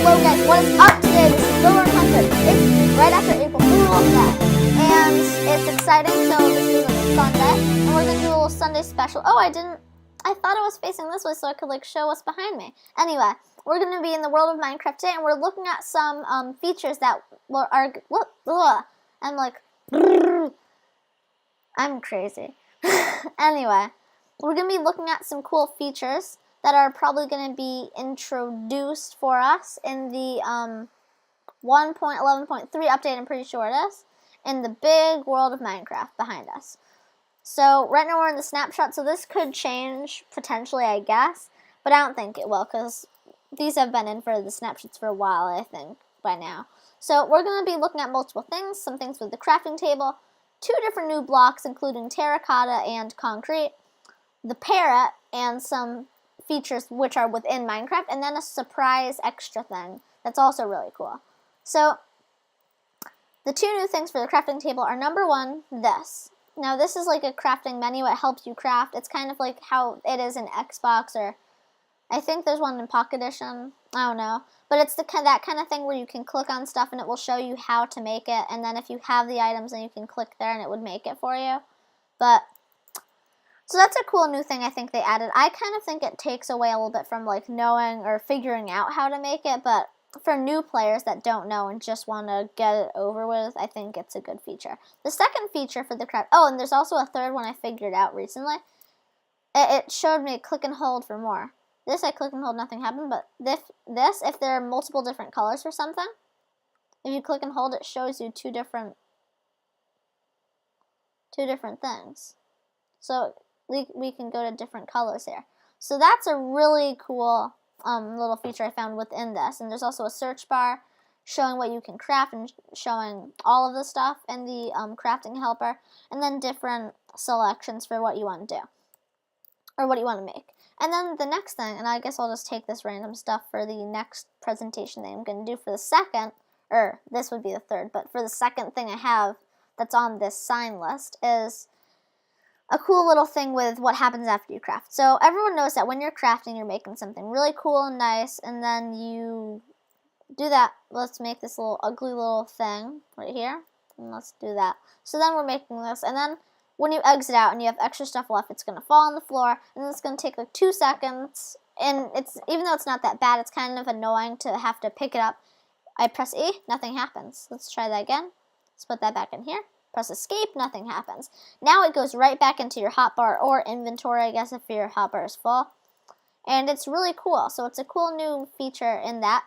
Hello guys, what is up today? This is Helloooo 100. It's right after April Fool's Day, and it's exciting, so this is a Sunday, and we're gonna do a little Sunday special. Oh, I thought it was facing this way so I could like show what's behind me. Anyway, we're gonna be in the world of Minecraft today, and we're looking at some features that are, I'm like, I'm crazy. Anyway, we're gonna be looking at some cool features that are probably going to be introduced for us in the 1.11.3 update, I'm pretty sure it is, in the big world of Minecraft behind us. So right now we're in the snapshot, so this could change potentially, I guess, but I don't think it will, because these have been in for the snapshots for a while, I think, by now. So we're going to be looking at multiple things, some things with the crafting table, 2 different new blocks, including terracotta and concrete, the parrot, and some features which are within Minecraft, and then a surprise extra thing that's also really cool. So the 2 new things for the crafting table are, number 1, this. Now this is like a crafting menu. It helps you craft. It's kind of like how it is in Xbox, or I think there's one in Pocket Edition. I don't know. But it's that kind of thing where you can click on stuff and it will show you how to make it, and then if you have the items then you can click there and it would make it for you. So that's a cool new thing I think they added. I kind of think it takes away a little bit from like knowing or figuring out how to make it, but for new players that don't know and just want to get it over with, I think it's a good feature. The second feature for the craft, oh, and there's also a third one I figured out recently. It showed me click and hold for more. This I click and hold, nothing happened, but this, if there are multiple different colors for something, if you click and hold, it shows you two different things. So we can go to different colors here. So that's a really cool little feature I found within this. And there's also a search bar showing what you can craft and showing all of the stuff in the crafting helper. And then different selections for what you want to do. Or what you want to make. And then the next thing, and I guess I'll just take this random stuff for the next presentation that I'm going to do for the second, or this would be the third, but for the second thing I have that's on this sign list is a cool little thing with what happens after you craft. So everyone knows that when you're crafting, you're making something really cool and nice, and then you do that. Let's make this little ugly little thing right here, and let's do that. So then we're making this, and then when you exit out and you have extra stuff left, it's going to fall on the floor, and then it's going to take like 2 seconds, and even though it's not that bad, it's kind of annoying to have to pick it up. I press E, nothing happens. Let's try that again. Let's put that back in here. Press escape, nothing happens. Now it goes right back into your hotbar or inventory, I guess, if your hotbar is full. And it's really cool. So it's a cool new feature in that.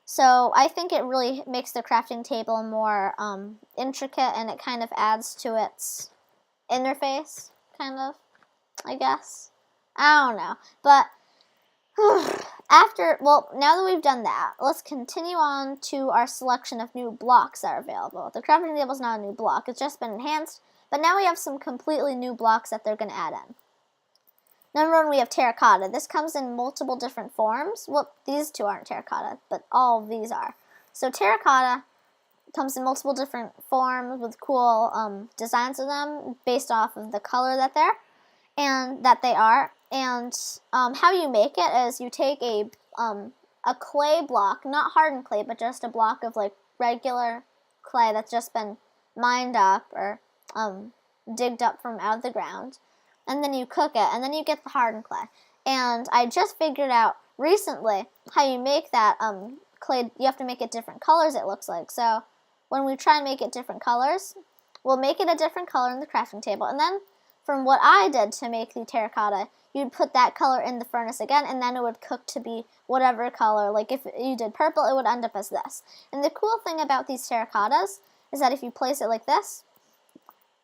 So I think it really makes the crafting table more intricate, and it kind of adds to its interface, kind of, I guess. I don't know. But now that we've done that, let's continue on to our selection of new blocks that are available. The crafting table is not a new block. It's just been enhanced, but now we have some completely new blocks that they're going to add in. Number 1, we have terracotta. This comes in multiple different forms. Well, these 2 aren't terracotta, but all of these are. So terracotta comes in multiple different forms with cool designs of them based off of the color that they are. And how you make it is you take a clay block, not hardened clay, but just a block of like regular clay that's just been mined up or digged up from out of the ground, and then you cook it, and then you get the hardened clay. And I just figured out recently how you make that clay. You have to make it different colors, it looks like. So when we try and make it different colors, we'll make it a different color in the crafting table, and then from what I did to make the terracotta, you'd put that color in the furnace again, and then it would cook to be whatever color. Like if you did purple, it would end up as this. And the cool thing about these terracottas is that if you place it like this,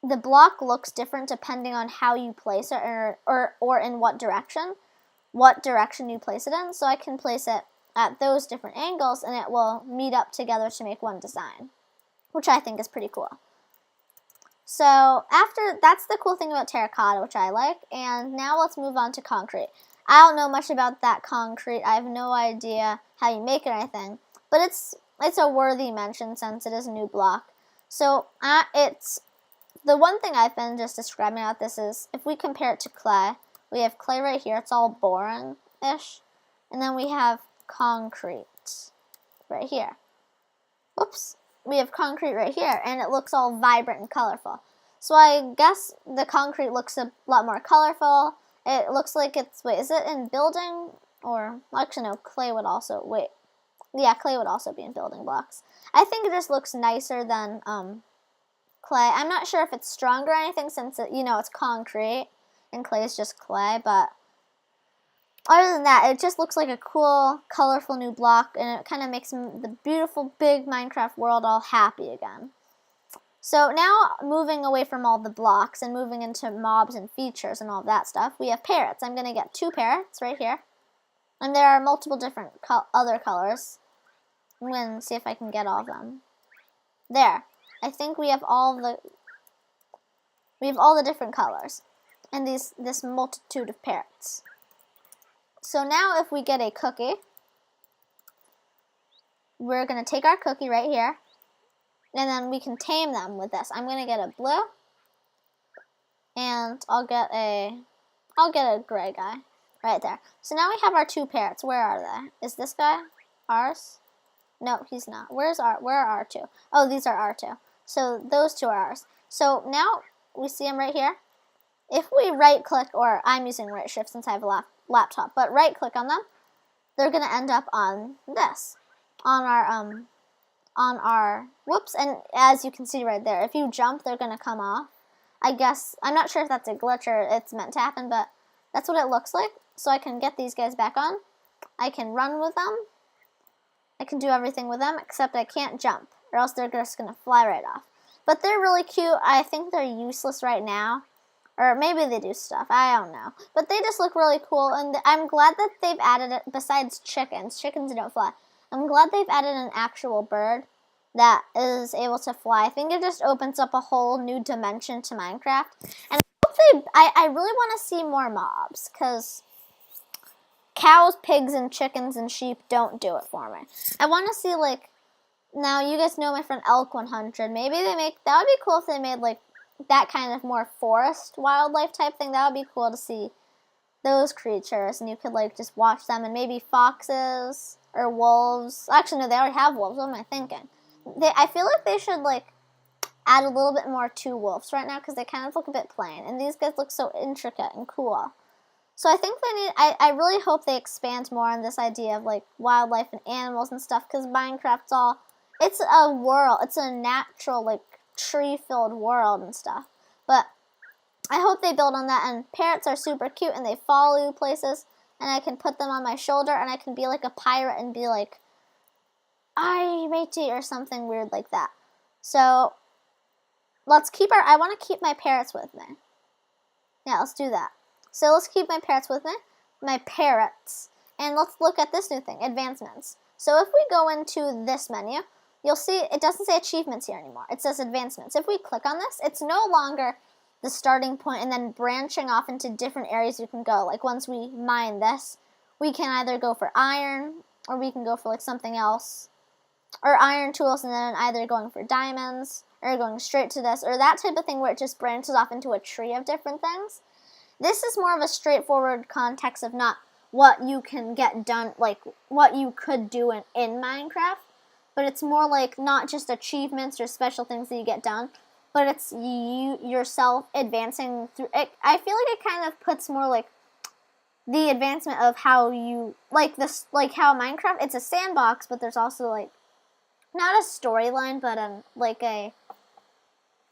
the block looks different depending on how you place it, or in what direction you place it in. So I can place it at those different angles, and it will meet up together to make one design, which I think is pretty cool. So that's the cool thing about terracotta, which I like, and now let's move on to concrete. I don't know much about that concrete. I have no idea how you make it or anything, but it's a worthy mention since it is a new block. So it's the one thing I've been just describing about this is if we compare it to clay, we have clay right here. It's all boring-ish, and then we have concrete. right here. Oops, we have concrete right here, and it looks all vibrant and colorful. So I guess the concrete looks a lot more colorful. It looks like it's, wait, is it in building? Or, actually no, clay would also, wait. Yeah, clay would also be in building blocks. I think it just looks nicer than clay. I'm not sure if it's stronger or anything since, it's concrete and clay is just clay, but other than that, it just looks like a cool, colorful new block, and it kind of makes the beautiful, big Minecraft world all happy again. So now, moving away from all the blocks and moving into mobs and features and all that stuff, we have parrots. I'm going to get 2 parrots right here. And there are multiple different other colors. I'm going to see if I can get all of them. There. I think we have all the different colors. And this multitude of parrots. So now if we get a cookie, we're going to take our cookie right here. And then we can tame them with this. I'm going to get a blue. And I'll get a gray guy right there. So now we have our 2 parrots. Where are they? Is this guy ours? No, he's not. Where are our 2? Oh, these are our 2. So those 2 are ours. So now we see them right here. If we right click, or I'm using right shift since I have a laptop, but right click on them, they're going to end up on this. On our, whoops, and as you can see right there, if you jump, they're going to come off. I guess, I'm not sure if that's a glitch or it's meant to happen, but that's what it looks like. So I can get these guys back on. I can run with them. I can do everything with them, except I can't jump, or else they're just going to fly right off. But they're really cute. I think they're useless right now. Or maybe they do stuff. I don't know. But they just look really cool, and I'm glad that they've added it, besides chickens. Chickens don't fly. I'm glad they've added an actual bird that is able to fly. I think it just opens up a whole new dimension to Minecraft. And I really want to see more mobs, because cows, pigs, and chickens and sheep don't do it for me. I want to see, like, now you guys know my friend Elk 100. Maybe that would be cool if they made, like, that kind of more forest wildlife type thing. That would be cool to see those creatures, and you could, like, just watch them, and maybe foxes or wolves. Actually, no, they already have wolves. What am I thinking? I feel like they should, like, add a little bit more to wolves right now, because they kind of look a bit plain, and these guys look so intricate and cool. So I think I really hope they expand more on this idea of, like, wildlife and animals and stuff, because Minecraft's it's a world, it's a natural, like, tree-filled world and stuff. But I hope they build on that, and parrots are super cute, and they follow you places, and I can put them on my shoulder, and I can be like a pirate and be like, "Ay, matey," or something weird like that. So I want to keep my parrots with me. Yeah, let's do that. So let's keep my parrots with me, my parrots, and let's look at this new thing, advancements. So if we go into this menu, you'll see it doesn't say achievements here anymore. It says advancements. If we click on this, it's no longer the starting point and then branching off into different areas you can go. Like once we mine this, we can either go for iron, or we can go for like something else, or iron tools, and then either going for diamonds, or going straight to this, or that type of thing where it just branches off into a tree of different things. This is more of a straightforward context of not what you can get done, like what you could do in Minecraft, but it's more like not just achievements or special things that you get done, but it's you yourself advancing through it. I feel like it kind of puts more like the advancement of how you, like this, like how Minecraft, it's a sandbox, but there's also like, not a storyline, but like a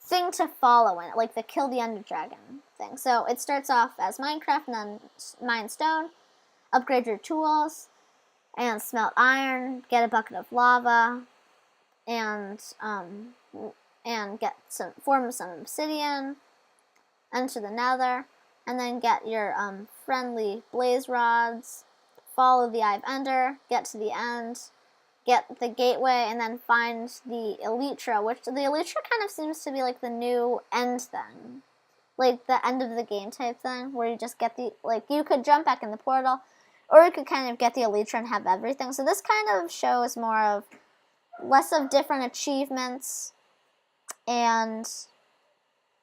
thing to follow in it, like the Kill the Ender Dragon thing. So it starts off as Minecraft, and then mine stone, upgrade your tools, and smelt iron, get a bucket of lava, and get form some obsidian, enter the nether, and then get your friendly blaze rods, follow the Eye of Ender, get to the end, get the gateway, and then find the elytra, which the elytra kind of seems to be like the new end thing. Like the end of the game type thing, where you just get the, like, you could jump back in the portal, or you could kind of get the elytra and have everything. So this kind of show is more of, less of different achievements, and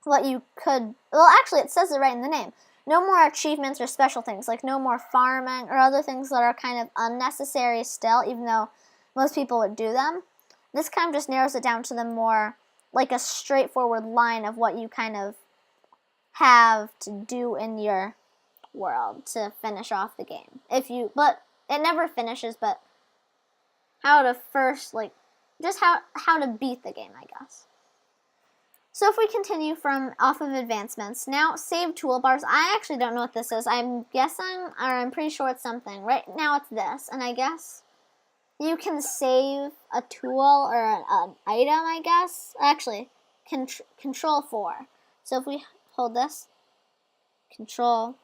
what you could, well actually it says it right in the name. No more achievements or special things, like no more farming or other things that are kind of unnecessary still, even though most people would do them. This kind of just narrows it down to the more like a straightforward line of what you kind of have to do in your world to finish off the game. But it never finishes, but how to first, like, just how to beat the game, I guess. So if we continue from off of advancements, now save toolbars. I actually don't know what this is. I'm guessing, or I'm pretty sure it's something. Right now it's this, and I guess you can save a tool or an item, I guess. Actually, control 4. So if we hold this, control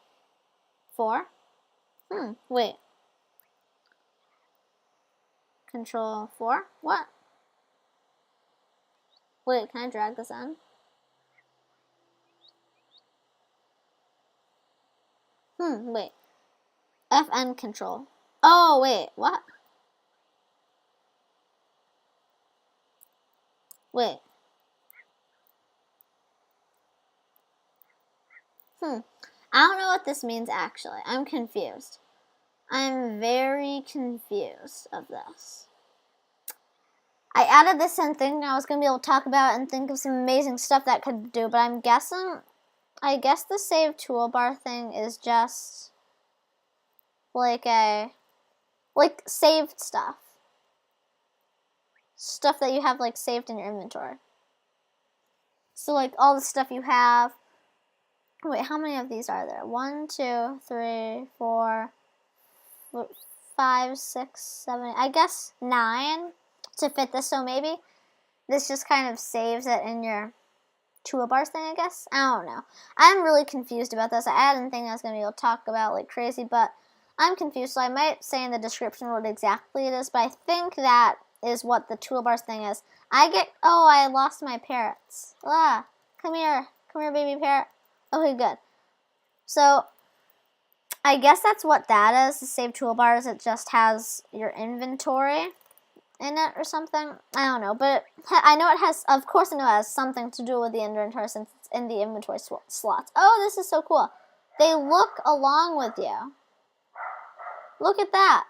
4. Wait. Control 4? What? Wait, can I drag this in? Wait. FN control. Oh, wait, what? Wait. I don't know what this means, actually. I'm confused. I'm very confused of this. I added this in thinking I was going to be able to talk about it and think of some amazing stuff that could do, but I'm guessing, I guess the save toolbar thing is just like saved stuff. Stuff that you have like saved in your inventory. So like all the stuff you have. Wait, how many of these are there? 1, 2, 3, 4, 5, 6, 7, I guess 9 to fit this, so maybe this just kind of saves it in your toolbars thing, I guess. I don't know. I'm really confused about this. I didn't think I was going to be able to talk about like crazy, but I'm confused, so I might say in the description what exactly it is, but I think that is what the toolbars thing is. I lost my parrots. Come here, baby parrot. Okay, good. So, I guess that's what that is, the save toolbars. It just has your inventory in it or something. I don't know, but I know it has, of course I know it has something to do with the inventory since it's in the inventory slots. Oh, this is so cool. They look along with you. Look at that.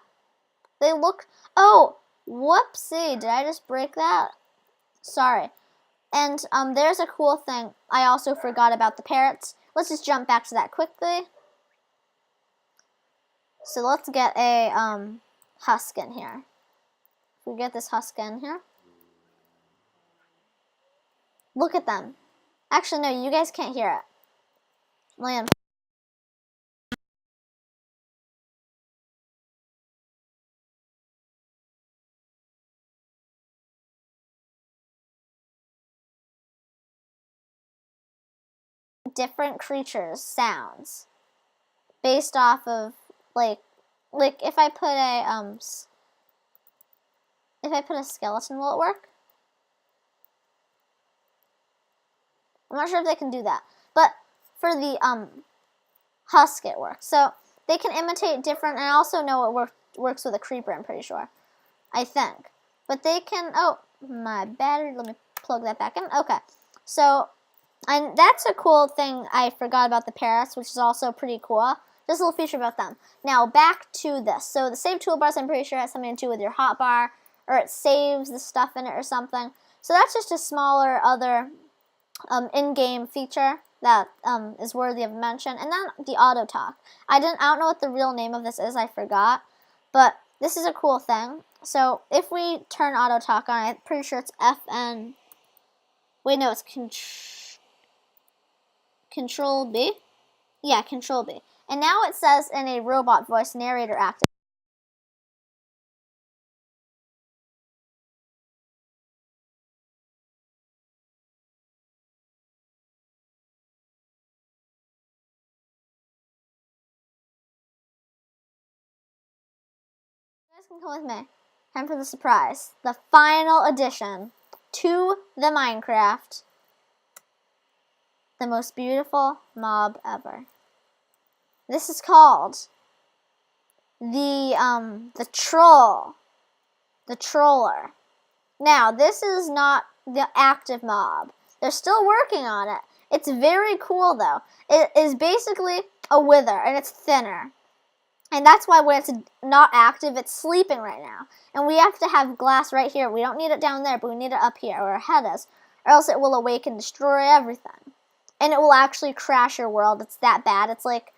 They look, oh, whoopsie, did I just break that? Sorry. And there's a cool thing. I also forgot about the parrots. Let's just jump back to that quickly. So let's get a husk in here. We get this husk in here. Look at them. Actually, no, you guys can't hear it. Land. Different creatures' sounds based off of like if I put a skeleton, will it work? I'm not sure if they can do that, but for the husk it works. So they can imitate different, and I also know it works with a creeper, I'm pretty sure. I think. But they can, oh, my battery, let me plug that back in. Okay, so, and that's a cool thing I forgot about the parrots, which is also pretty cool. Just a little feature about them. Now, back to this. So the save toolbars, I'm pretty sure has something to do with your hotbar, or it saves the stuff in it or something. So that's just a smaller other in-game feature that is worthy of mention. And then the auto talk. I don't know what the real name of this is, I forgot. But this is a cool thing. So if we turn auto talk on, I'm pretty sure it's FN. Wait, no, it's Control B? Yeah, Control B. And now it says in a robot voice, narrator active. You guys can come with me. Time for the surprise. The final addition to the Minecraft. The most beautiful mob ever. This is called the troll. The troller. Now, this is not the active mob. They're still working on it. It's very cool, though. It is basically a wither, and it's thinner. And that's why when it's not active, it's sleeping right now. And we have to have glass right here. We don't need it down there, but we need it up here where our head is. Or else it will awake and destroy everything. And it will actually crash your world. It's that bad. It's like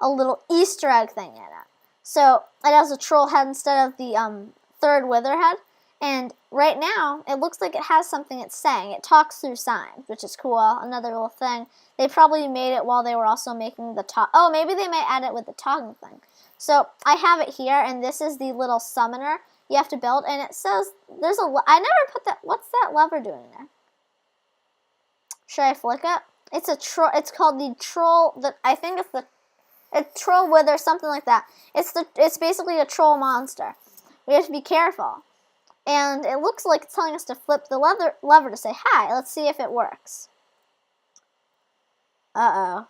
a little Easter egg thing in it. So it has a troll head instead of the third wither head. And right now, it looks like it has something it's saying. It talks through signs, which is cool. Another little thing. They probably made it while they were also making the talk. Oh, maybe they might add it with the talking thing. So I have it here, and this is the little summoner you have to build. And it says there's a. I never put that. What's that lever doing there? Should I flick it? It's a troll. It's called the troll. I think it's the. It's troll wither, something like that. It's basically a troll monster. We have to be careful. And it looks like it's telling us to flip the lever to say hi. Let's see if it works. Uh-oh.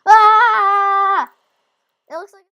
Ah! It looks like